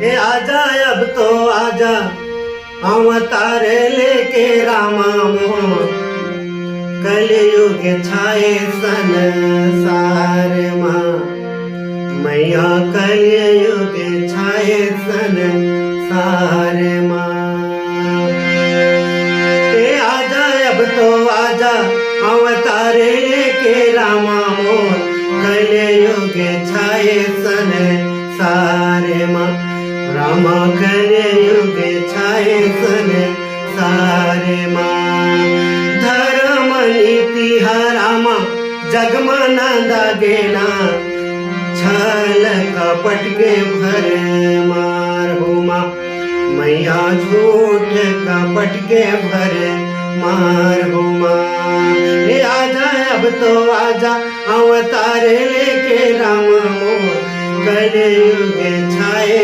ए आजा अब तो आजा अवतारे लेके रामा मोह कलयुग छाए संसार मां मैया कलयुग छाए संसार मां ए आजा अब तो आजा अवतारे लेके रामा मोह कलयुग छाए संसार मां रामा कलयुग छाए संसार मां धर्म नीति रामा जगमन दागेना छल कपट के भर मार हो मां मैया झूठ कपट के भर मार हो मां ये आजा अब तो आजा अवतार लेके राम मोह कलयुग छाए